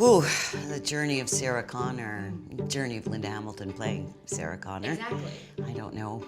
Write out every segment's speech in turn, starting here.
Whew, the journey of Sarah Connor, journey of Linda Hamilton playing Sarah Connor. Exactly. I don't know.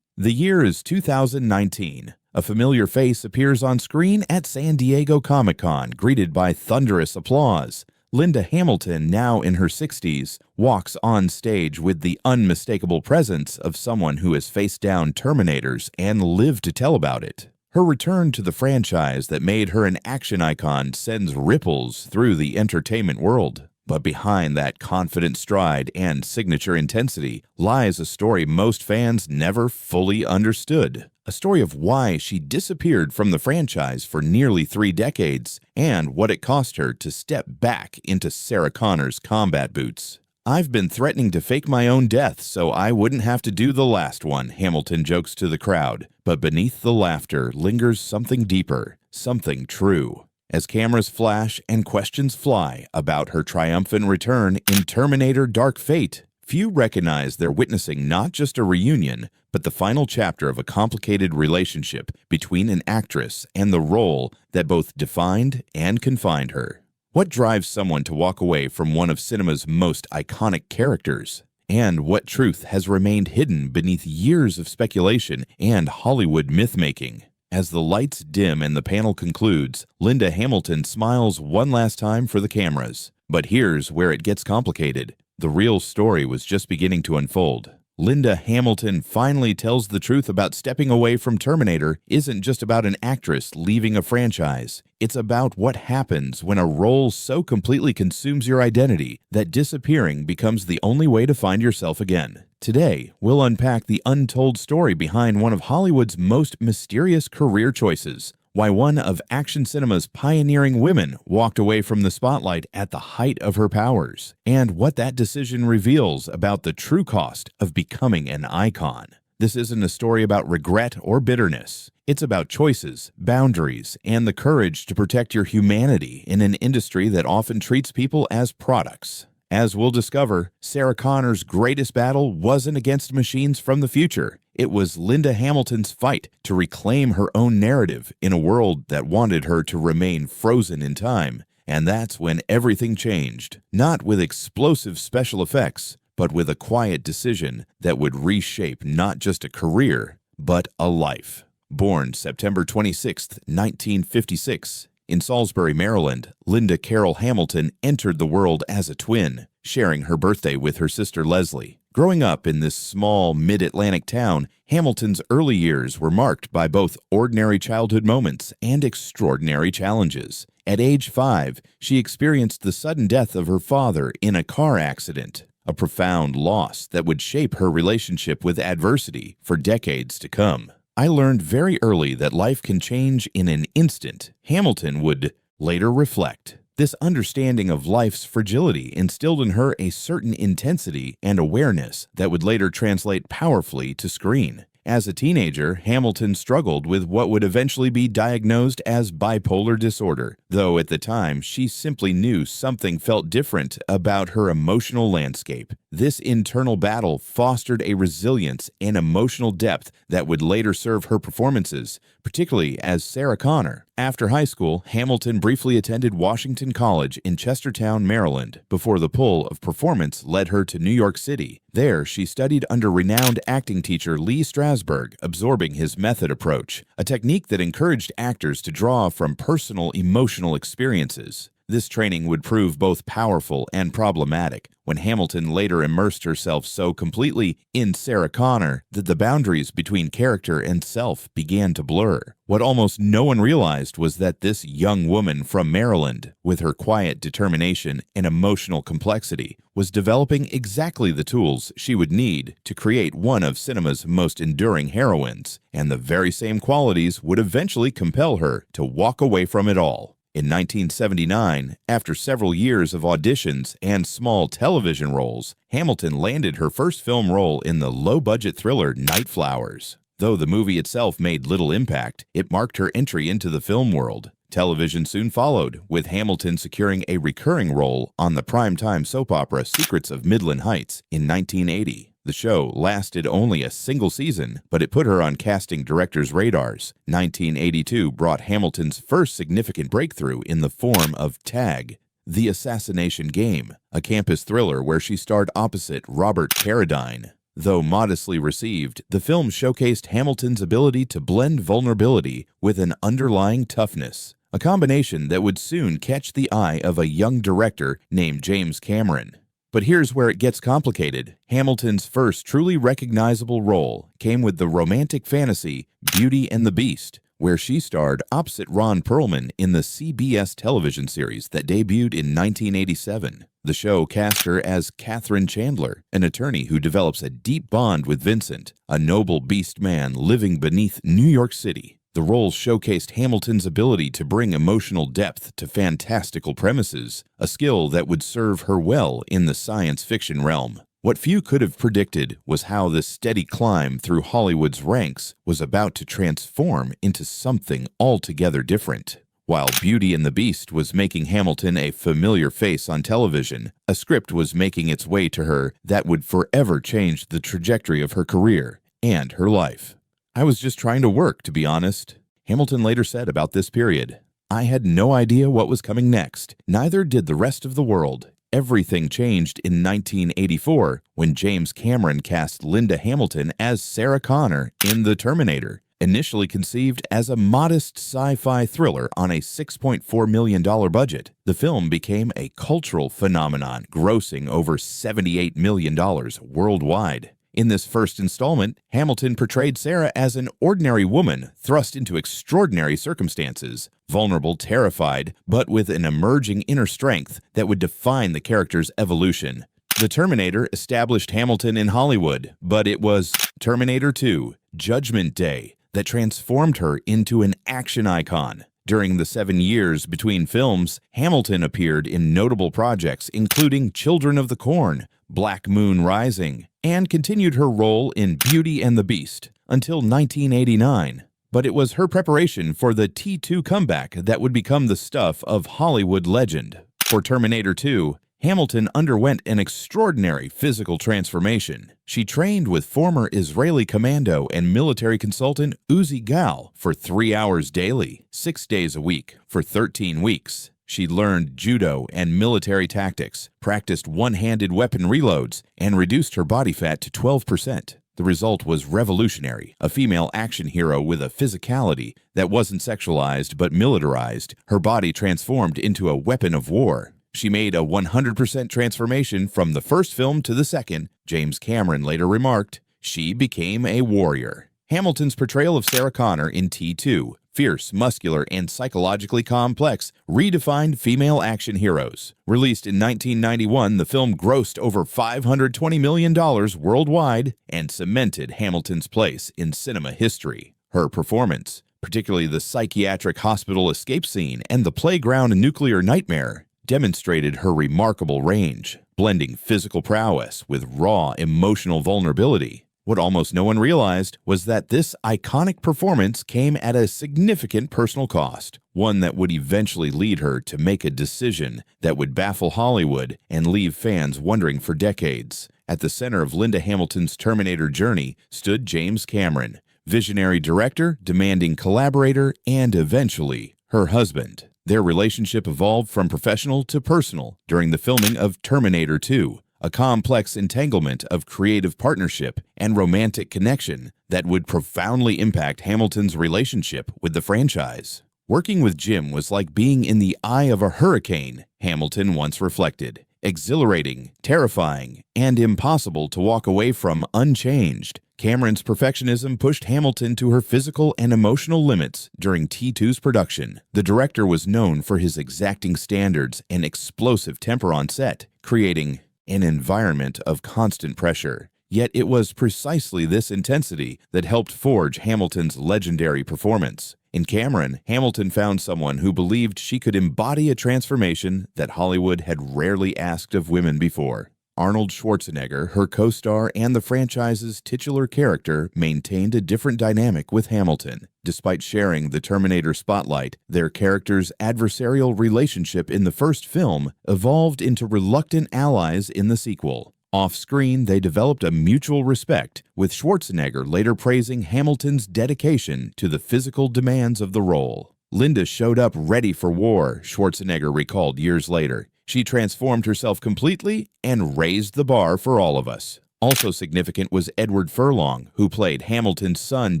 The year is 2019. A familiar face appears on screen at San Diego Comic-Con, greeted by thunderous applause. Linda Hamilton, now in her 60s, walks on stage with the unmistakable presence of someone who has faced down Terminators and lived to tell about it. Her return to the franchise that made her an action icon sends ripples through the entertainment world. But behind that confident stride and signature intensity lies a story most fans never fully understood. A story of why she disappeared from the franchise for nearly 3 decades and what it cost her to step back into Sarah Connor's combat boots. "I've been threatening to fake my own death so I wouldn't have to do the last one," Hamilton jokes to the crowd. But beneath the laughter lingers something deeper, something true. As cameras flash and questions fly about her triumphant return in Terminator Dark Fate, few recognize they're witnessing not just a reunion, but the final chapter of a complicated relationship between an actress and the role that both defined and confined her. What drives someone to walk away from one of cinema's most iconic characters? And what truth has remained hidden beneath years of speculation and Hollywood myth-making? As the lights dim and the panel concludes, Linda Hamilton smiles one last time for the cameras. But here's where it gets complicated. The real story was just beginning to unfold. Linda Hamilton finally tells the truth about stepping away from Terminator isn't just about an actress leaving a franchise. It's about what happens when a role so completely consumes your identity that disappearing becomes the only way to find yourself again. Today, we'll unpack the untold story behind one of Hollywood's most mysterious career choices, why one of action cinema's pioneering women walked away from the spotlight at the height of her powers, and what that decision reveals about the true cost of becoming an icon. This isn't a story about regret or bitterness. It's about choices, boundaries, and the courage to protect your humanity in an industry that often treats people as products. As we'll discover, Sarah Connor's greatest battle wasn't against machines from the future. It was Linda Hamilton's fight to reclaim her own narrative in a world that wanted her to remain frozen in time. And that's when everything changed. Not with explosive special effects, but with a quiet decision that would reshape not just a career, but a life. Born September 26, 1956, in Salisbury, Maryland, Linda Carol Hamilton entered the world as a twin, sharing her birthday with her sister Leslie. Growing up in this small, mid-Atlantic town, Hamilton's early years were marked by both ordinary childhood moments and extraordinary challenges. At age 5, she experienced the sudden death of her father in a car accident, a profound loss that would shape her relationship with adversity for decades to come. "I learned very early that life can change in an instant," Hamilton would later reflect. This understanding of life's fragility instilled in her a certain intensity and awareness that would later translate powerfully to screen. As a teenager, Hamilton struggled with what would eventually be diagnosed as bipolar disorder, though at the time she simply knew something felt different about her emotional landscape. This internal battle fostered a resilience and emotional depth that would later serve her performances, particularly as Sarah Connor. After high school, Hamilton briefly attended Washington College in Chestertown, Maryland, before the pull of performance led her to New York City. There, she studied under renowned acting teacher Lee Strasberg, absorbing his method approach, a technique that encouraged actors to draw from personal emotional experiences. This training would prove both powerful and problematic when Hamilton later immersed herself so completely in Sarah Connor that the boundaries between character and self began to blur. What almost no one realized was that this young woman from Maryland, with her quiet determination and emotional complexity, was developing exactly the tools she would need to create one of cinema's most enduring heroines, and the very same qualities would eventually compel her to walk away from it all. In 1979, after several years of auditions and small television roles, Hamilton landed her first film role in the low-budget thriller Night Flowers. Though the movie itself made little impact, it marked her entry into the film world. Television soon followed, with Hamilton securing a recurring role on the primetime soap opera Secrets of Midland Heights in 1980. The show lasted only a single season, but it put her on casting directors' radars. 1982 brought Hamilton's first significant breakthrough in the form of Tag, The Assassination Game, a campus thriller where she starred opposite Robert Carradine. Though modestly received, the film showcased Hamilton's ability to blend vulnerability with an underlying toughness, a combination that would soon catch the eye of a young director named James Cameron. But here's where it gets complicated. Hamilton's first truly recognizable role came with the romantic fantasy Beauty and the Beast, where she starred opposite Ron Perlman in the CBS television series that debuted in 1987. The show cast her as Katherine Chandler, an attorney who develops a deep bond with Vincent, a noble beast man living beneath New York City. The role showcased Hamilton's ability to bring emotional depth to fantastical premises, a skill that would serve her well in the science fiction realm. What few could have predicted was how this steady climb through Hollywood's ranks was about to transform into something altogether different. While Beauty and the Beast was making Hamilton a familiar face on television, a script was making its way to her that would forever change the trajectory of her career and her life. "I was just trying to work, to be honest," Hamilton later said about this period. "I had no idea what was coming next. Neither did the rest of the world." Everything changed in 1984 when James Cameron cast Linda Hamilton as Sarah Connor in The Terminator. Initially conceived as a modest sci-fi thriller on a $6.4 million budget, the film became a cultural phenomenon, grossing over $78 million worldwide. In this first installment, Hamilton portrayed Sarah as an ordinary woman thrust into extraordinary circumstances, vulnerable, terrified, but with an emerging inner strength that would define the character's evolution. The Terminator established Hamilton in Hollywood, but it was Terminator 2, Judgment Day, that transformed her into an action icon. During the 7 years between films, Hamilton appeared in notable projects including Children of the Corn, Black Moon Rising, and continued her role in Beauty and the Beast until 1989. But it was her preparation for the T2 comeback that would become the stuff of Hollywood legend. For Terminator 2, Hamilton underwent an extraordinary physical transformation. She trained with former Israeli commando and military consultant Uzi Gal for 3 hours daily, 6 days a week, for 13 weeks. She learned judo and military tactics, practiced one-handed weapon reloads, and reduced her body fat to 12%. The result was revolutionary, a female action hero with a physicality that wasn't sexualized but militarized, her body transformed into a weapon of war. She made a 100% transformation from the first film to the second. James Cameron later remarked, "She became a warrior." Hamilton's portrayal of Sarah Connor in T2, fierce, muscular, and psychologically complex, redefined female action heroes. Released in 1991, the film grossed over $520 million worldwide and cemented Hamilton's place in cinema history. Her performance, particularly the psychiatric hospital escape scene and the playground nuclear nightmare, demonstrated her remarkable range, blending physical prowess with raw emotional vulnerability. What almost no one realized was that this iconic performance came at a significant personal cost, one that would eventually lead her to make a decision that would baffle Hollywood and leave fans wondering for decades. At the center of Linda Hamilton's Terminator journey stood James Cameron, visionary director, demanding collaborator, and eventually her husband. Their relationship evolved from professional to personal during the filming of Terminator 2, a complex entanglement of creative partnership and romantic connection that would profoundly impact Hamilton's relationship with the franchise. "Working with Jim was like being in the eye of a hurricane," Hamilton once reflected. "Exhilarating, terrifying, and impossible to walk away from unchanged." Cameron's perfectionism pushed Hamilton to her physical and emotional limits during T2's production. The director was known for his exacting standards and explosive temper on set, creating an environment of constant pressure. Yet it was precisely this intensity that helped forge Hamilton's legendary performance. In Cameron, Hamilton found someone who believed she could embody a transformation that Hollywood had rarely asked of women before. Arnold Schwarzenegger, her co-star and the franchise's titular character, maintained a different dynamic with Hamilton. Despite sharing the Terminator spotlight, their characters' adversarial relationship in the first film evolved into reluctant allies in the sequel. Off-screen, they developed a mutual respect, with Schwarzenegger later praising Hamilton's dedication to the physical demands of the role. Linda showed up ready for war, Schwarzenegger recalled years later. She transformed herself completely and raised the bar for all of us. Also significant was Edward Furlong, who played Hamilton's son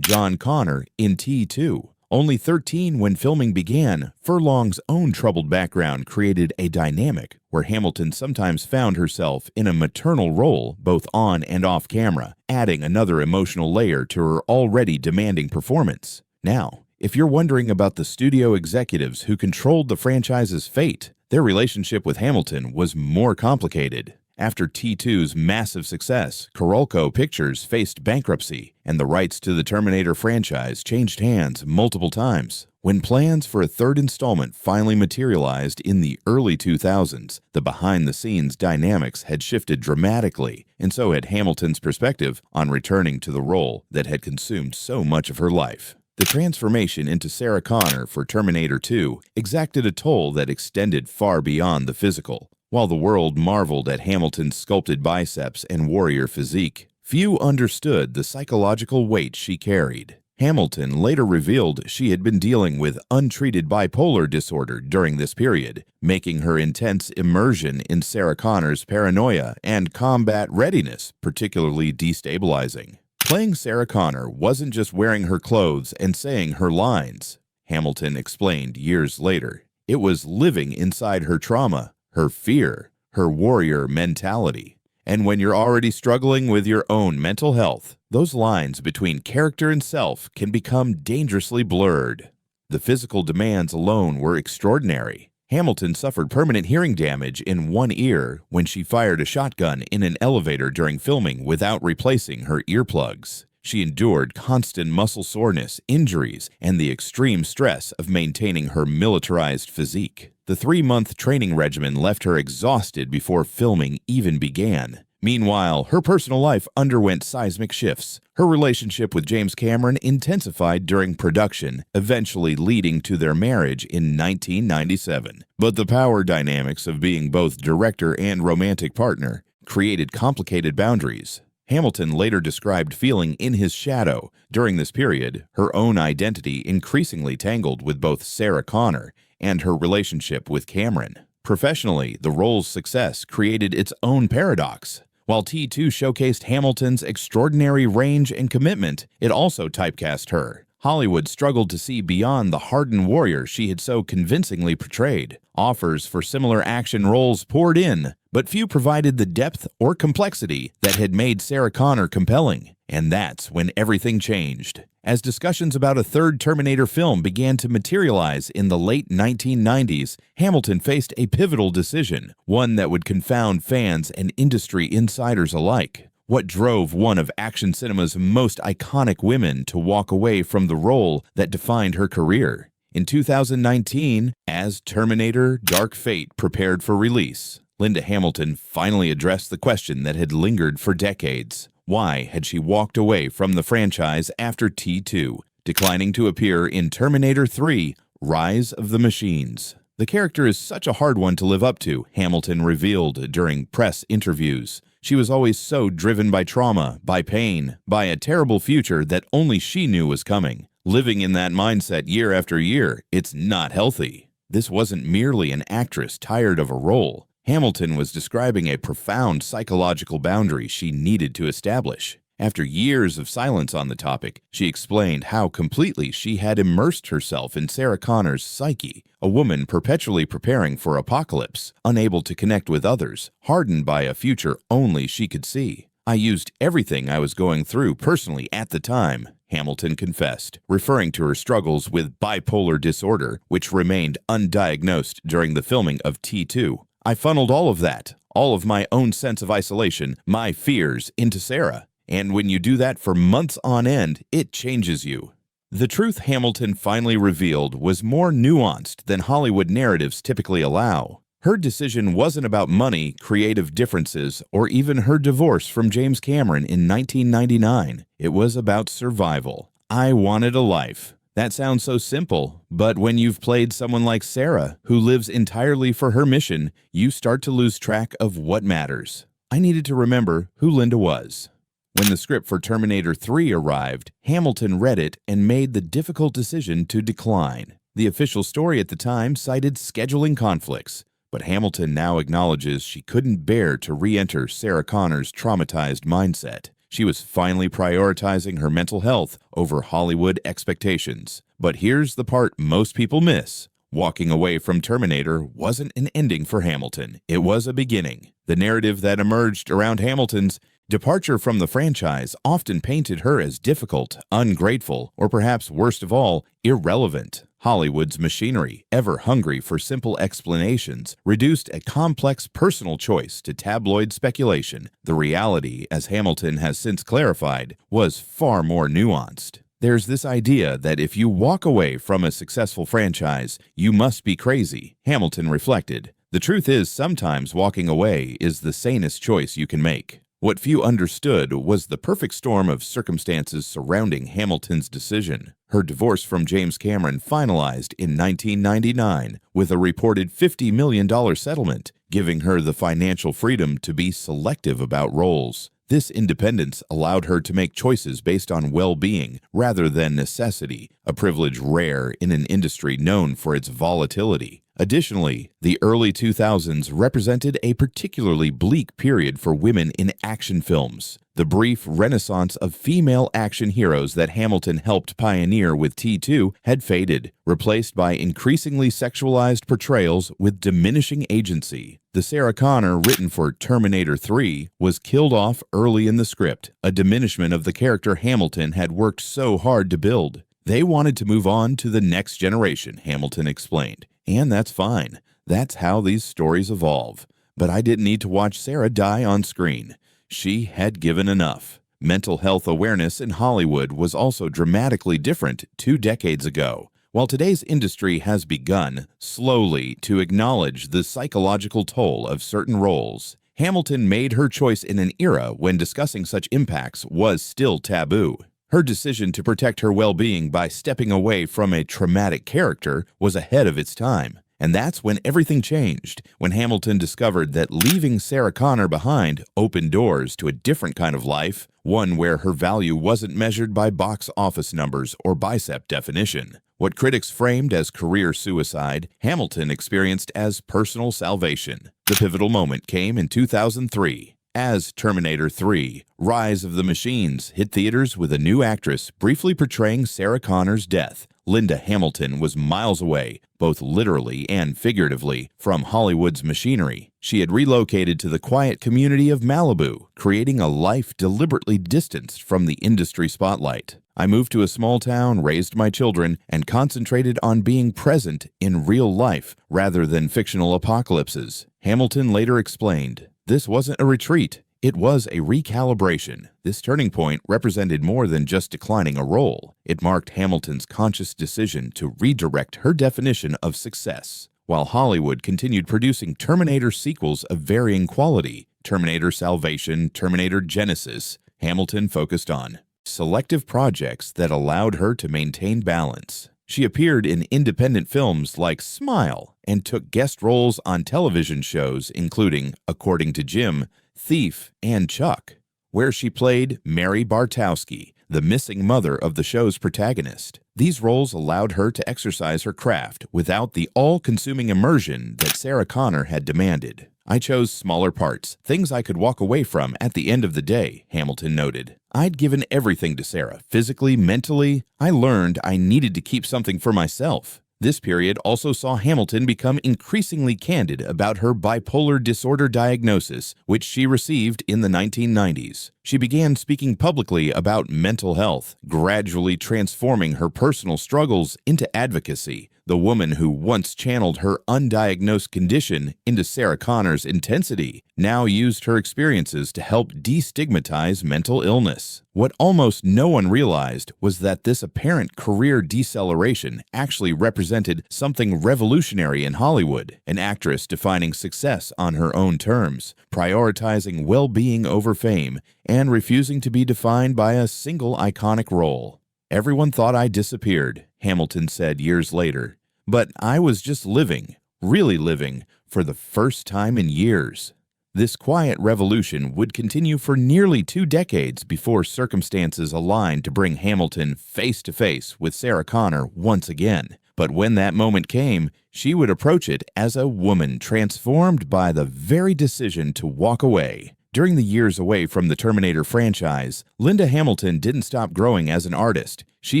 John Connor in T2. Only 13 when filming began, Furlong's own troubled background created a dynamic where Hamilton sometimes found herself in a maternal role both on and off camera, adding another emotional layer to her already demanding performance. Now, if you're wondering about the studio executives who controlled the franchise's fate, their relationship with Hamilton was more complicated. After T2's massive success, Carolco Pictures faced bankruptcy, and the rights to the Terminator franchise changed hands multiple times. When plans for a third installment finally materialized in the early 2000s, the behind-the-scenes dynamics had shifted dramatically, and so had Hamilton's perspective on returning to the role that had consumed so much of her life. The transformation into Sarah Connor for Terminator 2 exacted a toll that extended far beyond the physical. While the world marveled at Hamilton's sculpted biceps and warrior physique, few understood the psychological weight she carried. Hamilton later revealed she had been dealing with untreated bipolar disorder during this period, making her intense immersion in Sarah Connor's paranoia and combat readiness particularly destabilizing. Playing Sarah Connor wasn't just wearing her clothes and saying her lines, Hamilton explained years later. It was living inside her trauma, her fear, her warrior mentality. And when you're already struggling with your own mental health, those lines between character and self can become dangerously blurred. The physical demands alone were extraordinary. Hamilton suffered permanent hearing damage in one ear when she fired a shotgun in an elevator during filming without replacing her earplugs. She endured constant muscle soreness, injuries, and the extreme stress of maintaining her militarized physique. The 3-month training regimen left her exhausted before filming even began. Meanwhile, her personal life underwent seismic shifts. Her relationship with James Cameron intensified during production, eventually leading to their marriage in 1997. But the power dynamics of being both director and romantic partner created complicated boundaries. Hamilton later described feeling in his shadow. During this period, her own identity increasingly tangled with both Sarah Connor and her relationship with Cameron. Professionally, the role's success created its own paradox. While T2 showcased Hamilton's extraordinary range and commitment, it also typecast her. Hollywood struggled to see beyond the hardened warrior she had so convincingly portrayed. Offers for similar action roles poured in, but few provided the depth or complexity that had made Sarah Connor compelling. And that's when everything changed. As discussions about a third Terminator film began to materialize in the late 1990s, Hamilton faced a pivotal decision, one that would confound fans and industry insiders alike. What drove one of action cinema's most iconic women to walk away from the role that defined her career? In 2019, as Terminator: Dark Fate prepared for release, Linda Hamilton finally addressed the question that had lingered for decades. Why had she walked away from the franchise after T2, declining to appear in Terminator 3: Rise of the Machines? The character is such a hard one to live up to, Hamilton revealed during press interviews. She was always so driven by trauma, by pain, by a terrible future that only she knew was coming. Living in that mindset year after year, it's not healthy. This wasn't merely an actress tired of a role. Hamilton was describing a profound psychological boundary she needed to establish. After years of silence on the topic, she explained how completely she had immersed herself in Sarah Connor's psyche, a woman perpetually preparing for apocalypse, unable to connect with others, hardened by a future only she could see. "I used everything I was going through personally at the time," Hamilton confessed, referring to her struggles with bipolar disorder, which remained undiagnosed during the filming of T2. "I funneled all of that, all of my own sense of isolation, my fears, into Sarah. And when you do that for months on end, it changes you." The truth Hamilton finally revealed was more nuanced than Hollywood narratives typically allow. Her decision wasn't about money, creative differences, or even her divorce from James Cameron in 1999. It was about survival. "I wanted a life." That sounds so simple, but when you've played someone like Sarah, who lives entirely for her mission, you start to lose track of what matters. I needed to remember who Linda was. When the script for Terminator 3 arrived, Hamilton read it and made the difficult decision to decline. The official story at the time cited scheduling conflicts, but Hamilton now acknowledges she couldn't bear to re-enter Sarah Connor's traumatized mindset. She was finally prioritizing her mental health over Hollywood expectations. But here's the part most people miss. Walking away from Terminator wasn't an ending for Hamilton. It was a beginning. The narrative that emerged around Hamilton's departure from the franchise often painted her as difficult, ungrateful, or perhaps worst of all, irrelevant. Hollywood's machinery, ever hungry for simple explanations, reduced a complex personal choice to tabloid speculation. The reality, as Hamilton has since clarified, was far more nuanced. There's this idea that if you walk away from a successful franchise, you must be crazy, Hamilton reflected. The truth is, sometimes walking away is the sanest choice you can make. What few understood was the perfect storm of circumstances surrounding Hamilton's decision. Her divorce from James Cameron finalized in 1999 with a reported $50 million settlement, giving her the financial freedom to be selective about roles. This independence allowed her to make choices based on well-being rather than necessity, a privilege rare in an industry known for its volatility. Additionally, the early 2000s represented a particularly bleak period for women in action films. The brief renaissance of female action heroes that Hamilton helped pioneer with T2 had faded, replaced by increasingly sexualized portrayals with diminishing agency. The Sarah Connor written for Terminator 3 was killed off early in the script, a diminishment of the character Hamilton had worked so hard to build. They wanted to move on to the next generation, Hamilton explained. And that's fine. That's how these stories evolve. But I didn't need to watch Sarah die on screen. She had given enough. Mental health awareness in Hollywood was also dramatically different 2 decades ago. While today's industry has begun, slowly, to acknowledge the psychological toll of certain roles, Hamilton made her choice in an era when discussing such impacts was still taboo. Her decision to protect her well-being by stepping away from a traumatic character was ahead of its time. And that's when everything changed, when Hamilton discovered that leaving Sarah Connor behind opened doors to a different kind of life, one where her value wasn't measured by box office numbers or bicep definition. What critics framed as career suicide, Hamilton experienced as personal salvation. The pivotal moment came in 2003. As Terminator 3, Rise of the Machines hit theaters with a new actress briefly portraying Sarah Connor's death. Linda Hamilton was miles away, both literally and figuratively, from Hollywood's machinery. She had relocated to the quiet community of Malibu, creating a life deliberately distanced from the industry spotlight. I moved to a small town, raised my children, and concentrated on being present in real life rather than fictional apocalypses. Hamilton later explained, "This wasn't a retreat. It was a recalibration." This turning point represented more than just declining a role. It marked Hamilton's conscious decision to redirect her definition of success. While Hollywood continued producing Terminator sequels of varying quality, Terminator Salvation, Terminator Genesis, Hamilton focused on selective projects that allowed her to maintain balance. She appeared in independent films like Smile and took guest roles on television shows including, according to Jim, Thief, and Chuck, where she played Mary Bartowski, the missing mother of the show's protagonist. These roles allowed her to exercise her craft without the all-consuming immersion that Sarah Connor had demanded. "I chose smaller parts, things I could walk away from at the end of the day," Hamilton noted. "I'd given everything to Sarah, physically, mentally. I learned I needed to keep something for myself." This period also saw Hamilton become increasingly candid about her bipolar disorder diagnosis, which she received in the 1990s. She began speaking publicly about mental health, gradually transforming her personal struggles into advocacy. The woman who once channeled her undiagnosed condition into Sarah Connor's intensity now used her experiences to help destigmatize mental illness. What almost no one realized was that this apparent career deceleration actually represented something revolutionary in Hollywood, an actress defining success on her own terms, prioritizing well-being over fame, and refusing to be defined by a single iconic role. "Everyone thought I disappeared," Hamilton said years later, "but I was just living, really living, for the first time in years." This quiet revolution would continue for nearly 2 decades before circumstances aligned to bring Hamilton face to face with Sarah Connor once again. But when that moment came, she would approach it as a woman transformed by the very decision to walk away. During the years away from the Terminator franchise, Linda Hamilton didn't stop growing as an artist. She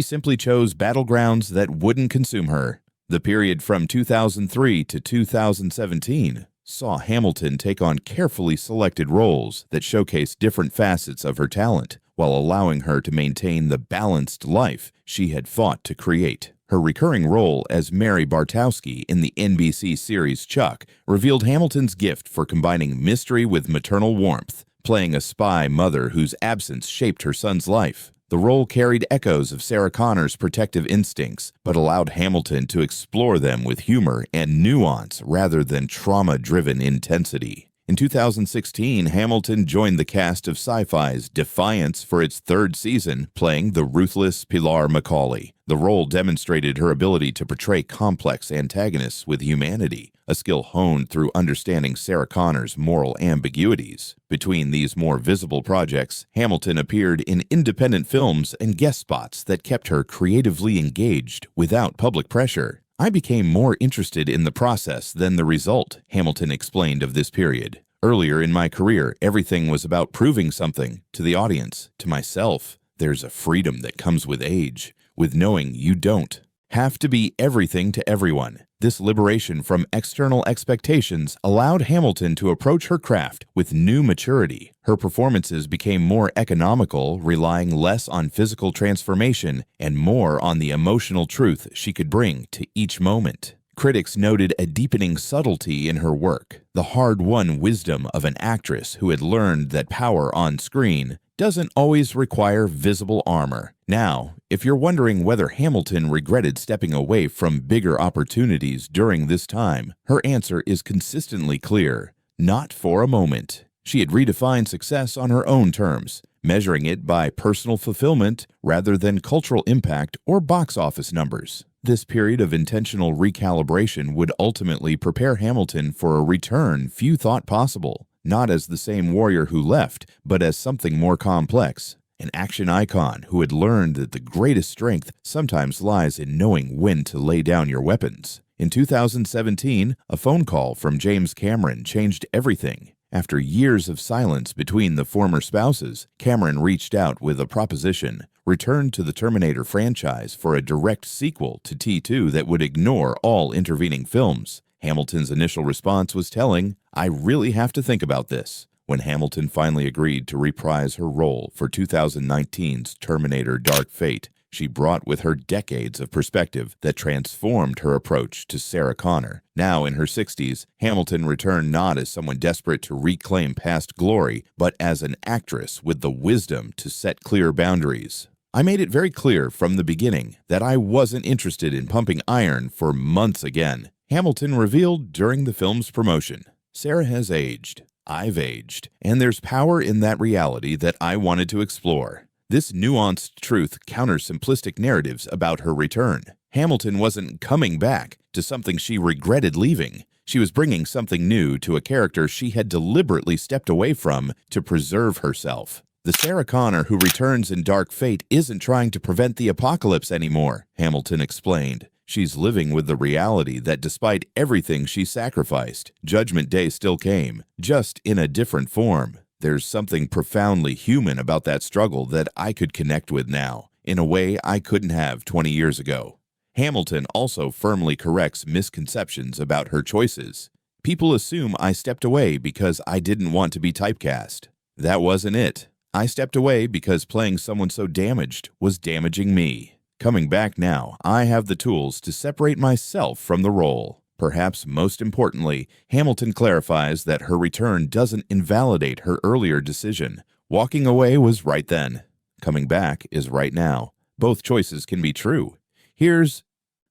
simply chose battlegrounds that wouldn't consume her. The period from 2003 to 2017 saw Hamilton take on carefully selected roles that showcased different facets of her talent, while allowing her to maintain the balanced life she had fought to create. Her recurring role as Mary Bartowski in the NBC series Chuck revealed Hamilton's gift for combining mystery with maternal warmth, playing a spy mother whose absence shaped her son's life. The role carried echoes of Sarah Connor's protective instincts, but allowed Hamilton to explore them with humor and nuance rather than trauma-driven intensity. In 2016, Hamilton joined the cast of Sci-Fi's Defiance for its 3rd season, playing the ruthless Pilar Macaulay. The role demonstrated her ability to portray complex antagonists with humanity, a skill honed through understanding Sarah Connor's moral ambiguities. Between these more visible projects, Hamilton appeared in independent films and guest spots that kept her creatively engaged without public pressure. I became more interested in the process than the result, Hamilton explained of this period. Earlier in my career, everything was about proving something to the audience, to myself. There's a freedom that comes with age, with knowing you don't have to be everything to everyone. This liberation from external expectations allowed Hamilton to approach her craft with new maturity. Her performances became more economical, relying less on physical transformation and more on the emotional truth she could bring to each moment. Critics noted a deepening subtlety in her work, the hard-won wisdom of an actress who had learned that power on screen doesn't always require visible armor. Now, if you're wondering whether Hamilton regretted stepping away from bigger opportunities during this time, her answer is consistently clear: not for a moment. She had redefined success on her own terms, measuring it by personal fulfillment rather than cultural impact or box office numbers. This period of intentional recalibration would ultimately prepare Hamilton for a return few thought possible, not as the same warrior who left, but as something more complex. An action icon who had learned that the greatest strength sometimes lies in knowing when to lay down your weapons. In 2017, a phone call from James Cameron changed everything. After years of silence between the former spouses, Cameron reached out with a proposition: return to the Terminator franchise for a direct sequel to T2 that would ignore all intervening films. Hamilton's initial response was telling: "I really have to think about this." When Hamilton finally agreed to reprise her role for 2019's Terminator Dark Fate, she brought with her decades of perspective that transformed her approach to Sarah Connor. Now in her 60s, Hamilton returned not as someone desperate to reclaim past glory, but as an actress with the wisdom to set clear boundaries. "I made it very clear from the beginning that I wasn't interested in pumping iron for months again," Hamilton revealed during the film's promotion. "Sarah has aged. I've aged. And there's power in that reality that I wanted to explore." This nuanced truth counters simplistic narratives about her return. Hamilton wasn't coming back to something she regretted leaving. She was bringing something new to a character she had deliberately stepped away from to preserve herself. "The Sarah Connor who returns in Dark Fate isn't trying to prevent the apocalypse anymore," Hamilton explained. "She's living with the reality that despite everything she sacrificed, Judgment Day still came, just in a different form. There's something profoundly human about that struggle that I could connect with now, in a way I couldn't have 20 years ago." Hamilton also firmly corrects misconceptions about her choices. "People assume I stepped away because I didn't want to be typecast. That wasn't it. I stepped away because playing someone so damaged was damaging me. Coming back now, I have the tools to separate myself from the role." Perhaps most importantly, Hamilton clarifies that her return doesn't invalidate her earlier decision. Walking away was right then. Coming back is right now. Both choices can be true. Here's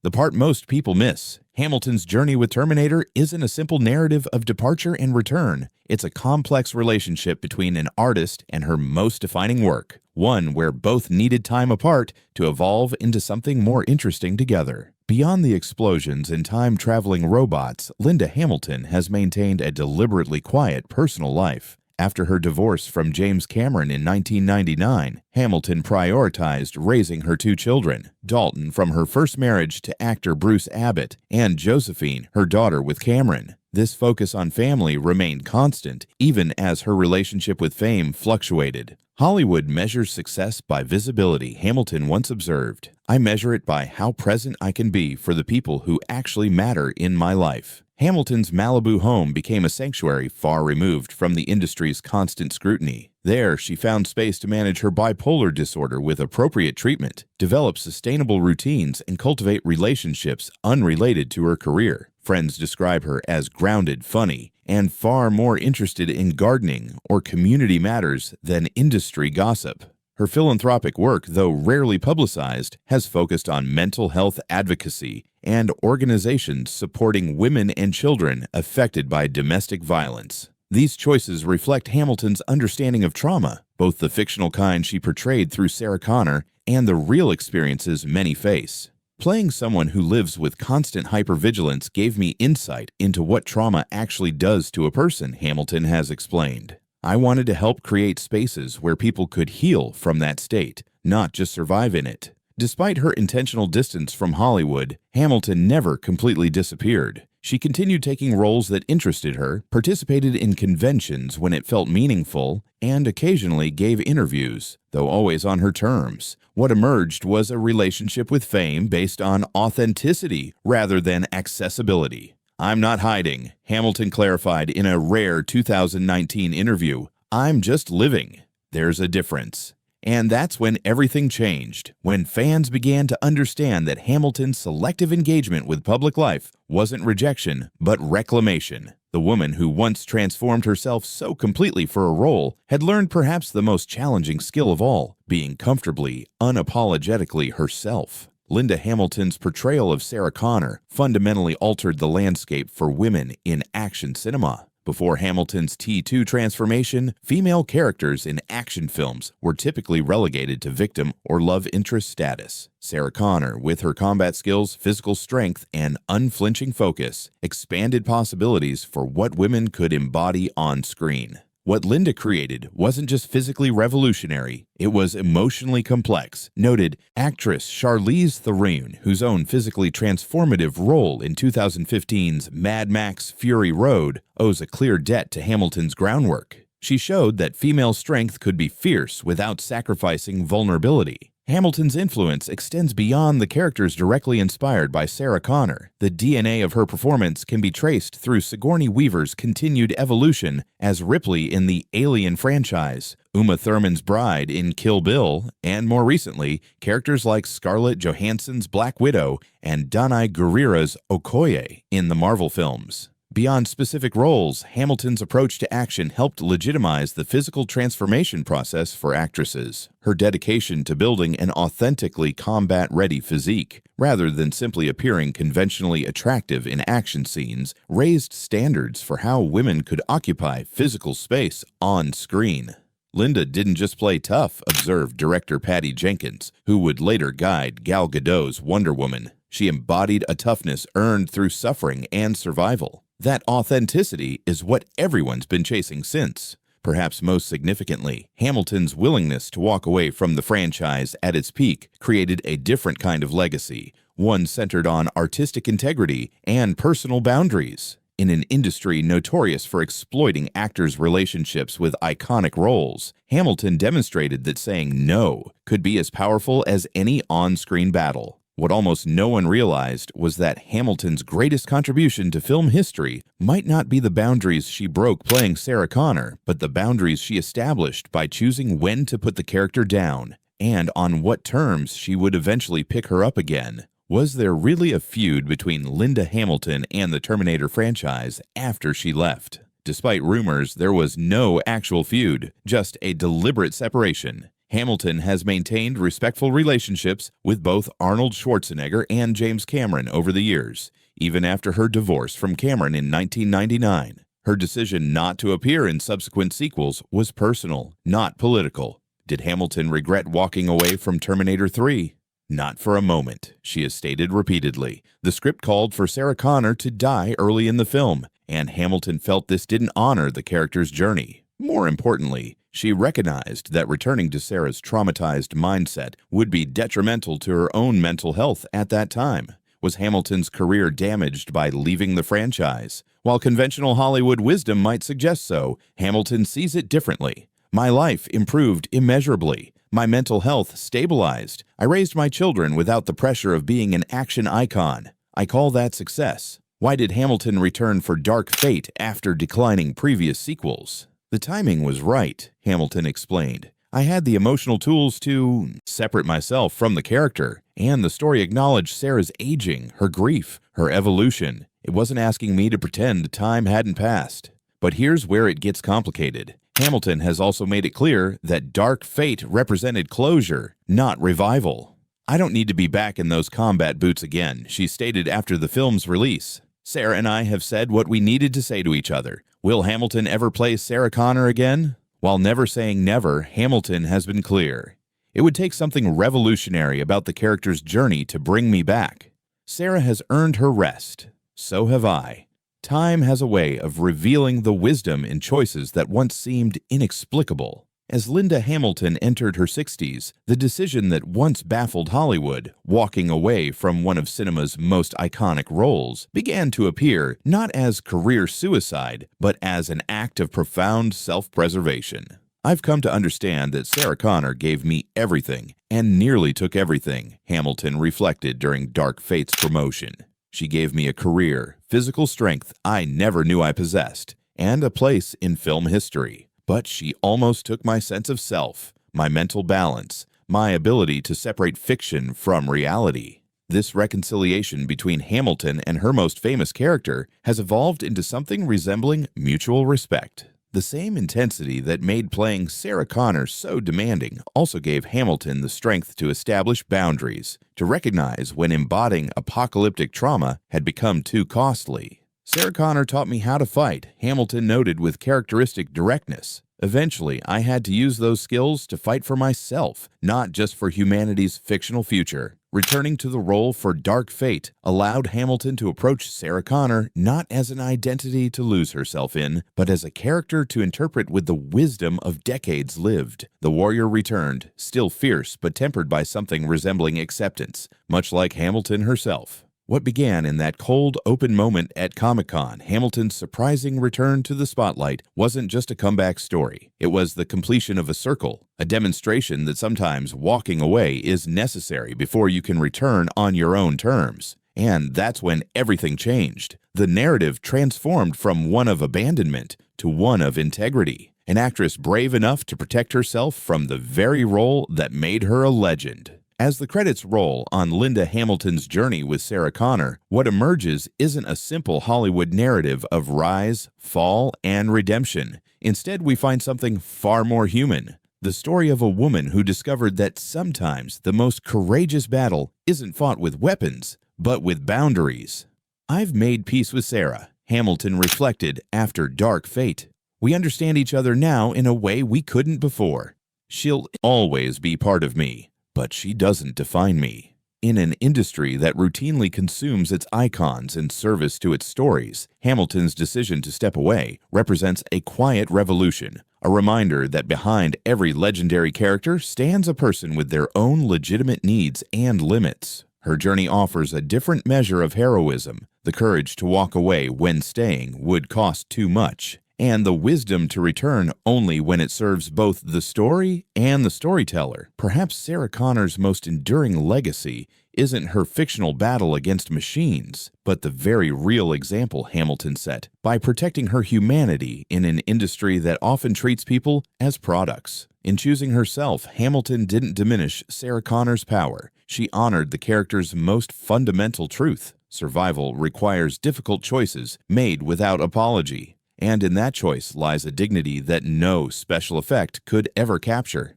the part most people miss. Hamilton's journey with Terminator isn't a simple narrative of departure and return. It's a complex relationship between an artist and her most defining work, one where both needed time apart to evolve into something more interesting together. Beyond the explosions and time-traveling robots, Linda Hamilton has maintained a deliberately quiet personal life. After her divorce from James Cameron in 1999, Hamilton prioritized raising her two children, Dalton from her first marriage to actor Bruce Abbott, and Josephine, her daughter with Cameron. This focus on family remained constant, even as her relationship with fame fluctuated. Hollywood measures success by visibility, Hamilton once observed. I measure it by how present I can be for the people who actually matter in my life. Hamilton's Malibu home became a sanctuary far removed from the industry's constant scrutiny. There, she found space to manage her bipolar disorder with appropriate treatment, develop sustainable routines, and cultivate relationships unrelated to her career. Friends describe her as grounded, funny, and far more interested in gardening or community matters than industry gossip. Her philanthropic work, though rarely publicized, has focused on mental health advocacy and organizations supporting women and children affected by domestic violence. These choices reflect Hamilton's understanding of trauma, both the fictional kind she portrayed through Sarah Connor and the real experiences many face. Playing someone who lives with constant hypervigilance gave me insight into what trauma actually does to a person, Hamilton has explained. I wanted to help create spaces where people could heal from that state, not just survive in it. Despite her intentional distance from Hollywood, Hamilton never completely disappeared. She continued taking roles that interested her, participated in conventions when it felt meaningful, and occasionally gave interviews, though always on her terms. What emerged was a relationship with fame based on authenticity rather than accessibility. "I'm not hiding," Hamilton clarified in a rare 2019 interview. "I'm just living. There's a difference." And that's when everything changed, when fans began to understand that Hamilton's selective engagement with public life wasn't rejection, but reclamation. The woman who once transformed herself so completely for a role had learned perhaps the most challenging skill of all, being comfortably, unapologetically herself. Linda Hamilton's portrayal of Sarah Connor fundamentally altered the landscape for women in action cinema. Before Hamilton's T2 transformation, female characters in action films were typically relegated to victim or love interest status. Sarah Connor, with her combat skills, physical strength, and unflinching focus, expanded possibilities for what women could embody on screen. What Linda created wasn't just physically revolutionary, it was emotionally complex, noted actress Charlize Theron, whose own physically transformative role in 2015's Mad Max Fury Road owes a clear debt to Hamilton's groundwork. She showed that female strength could be fierce without sacrificing vulnerability. Hamilton's influence extends beyond the characters directly inspired by Sarah Connor. The DNA of her performance can be traced through Sigourney Weaver's continued evolution as Ripley in the Alien franchise, Uma Thurman's bride in Kill Bill, and more recently, characters like Scarlett Johansson's Black Widow and Danai Gurira's Okoye in the Marvel films. Beyond specific roles, Hamilton's approach to action helped legitimize the physical transformation process for actresses. Her dedication to building an authentically combat-ready physique, rather than simply appearing conventionally attractive in action scenes, raised standards for how women could occupy physical space on screen. Linda didn't just play tough, observed director Patty Jenkins, who would later guide Gal Gadot's Wonder Woman. She embodied a toughness earned through suffering and survival. That authenticity is what everyone's been chasing since. Perhaps most significantly, Hamilton's willingness to walk away from the franchise at its peak created a different kind of legacy, one centered on artistic integrity and personal boundaries. In an industry notorious for exploiting actors' relationships with iconic roles, Hamilton demonstrated that saying no could be as powerful as any on-screen battle. What almost no one realized was that Hamilton's greatest contribution to film history might not be the boundaries she broke playing Sarah Connor, but the boundaries she established by choosing when to put the character down and on what terms she would eventually pick her up again. Was there really a feud between Linda Hamilton and the Terminator franchise after she left? Despite rumors, there was no actual feud, just a deliberate separation. Hamilton has maintained respectful relationships with both Arnold Schwarzenegger and James Cameron over the years, even after her divorce from Cameron in 1999. Her decision not to appear in subsequent sequels was personal, not political. Did Hamilton regret walking away from Terminator 3? Not for a moment, she has stated repeatedly. The script called for Sarah Connor to die early in the film, and Hamilton felt this didn't honor the character's journey. More importantly, she recognized that returning to Sarah's traumatized mindset would be detrimental to her own mental health at that time. Was Hamilton's career damaged by leaving the franchise? While conventional Hollywood wisdom might suggest so, Hamilton sees it differently. My life improved immeasurably. My mental health stabilized. I raised my children without the pressure of being an action icon. I call that success. Why did Hamilton return for Dark Fate after declining previous sequels? The timing was right, Hamilton explained. I had the emotional tools to separate myself from the character, and the story acknowledged Sarah's aging, her grief, her evolution. It wasn't asking me to pretend time hadn't passed. But here's where it gets complicated. Hamilton has also made it clear that Dark Fate represented closure, not revival. I don't need to be back in those combat boots again, she stated after the film's release. Sarah and I have said what we needed to say to each other. Will Hamilton ever play Sarah Connor again? While never saying never, Hamilton has been clear. It would take something revolutionary about the character's journey to bring me back. Sarah has earned her rest. So have I. Time has a way of revealing the wisdom in choices that once seemed inexplicable. As Linda Hamilton entered her 60s, the decision that once baffled Hollywood, walking away from one of cinema's most iconic roles, began to appear not as career suicide, but as an act of profound self-preservation. I've come to understand that Sarah Connor gave me everything, and nearly took everything, Hamilton reflected during Dark Fate's promotion. She gave me a career, physical strength I never knew I possessed, and a place in film history. But she almost took my sense of self, my mental balance, my ability to separate fiction from reality. This reconciliation between Hamilton and her most famous character has evolved into something resembling mutual respect. The same intensity that made playing Sarah Connor so demanding also gave Hamilton the strength to establish boundaries, to recognize when embodying apocalyptic trauma had become too costly. Sarah Connor taught me how to fight, Hamilton noted with characteristic directness. Eventually, I had to use those skills to fight for myself, not just for humanity's fictional future. Returning to the role for Dark Fate allowed Hamilton to approach Sarah Connor not as an identity to lose herself in, but as a character to interpret with the wisdom of decades lived. The warrior returned, still fierce but tempered by something resembling acceptance, much like Hamilton herself. What began in that cold, open moment at Comic-Con, Hamilton's surprising return to the spotlight, wasn't just a comeback story. It was the completion of a circle, a demonstration that sometimes walking away is necessary before you can return on your own terms. And that's when everything changed. The narrative transformed from one of abandonment to one of integrity. An actress brave enough to protect herself from the very role that made her a legend. As the credits roll on Linda Hamilton's journey with Sarah Connor, what emerges isn't a simple Hollywood narrative of rise, fall, and redemption. Instead, we find something far more human. The story of a woman who discovered that sometimes the most courageous battle isn't fought with weapons, but with boundaries. I've made peace with Sarah, Hamilton reflected after Dark Fate. We understand each other now in a way we couldn't before. She'll always be part of me. But she doesn't define me. In an industry that routinely consumes its icons in service to its stories, Hamilton's decision to step away represents a quiet revolution, a reminder that behind every legendary character stands a person with their own legitimate needs and limits. Her journey offers a different measure of heroism, the courage to walk away when staying would cost too much, and the wisdom to return only when it serves both the story and the storyteller. Perhaps Sarah Connor's most enduring legacy isn't her fictional battle against machines, but the very real example Hamilton set by protecting her humanity in an industry that often treats people as products. In choosing herself, Hamilton didn't diminish Sarah Connor's power. She honored the character's most fundamental truth. Survival requires difficult choices made without apology. And in that choice lies a dignity that no special effect could ever capture.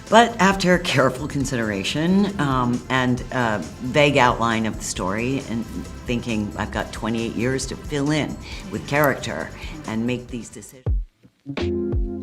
But after careful consideration and vague outline of the story, and thinking I've got 28 years to fill in with character and make these decisions.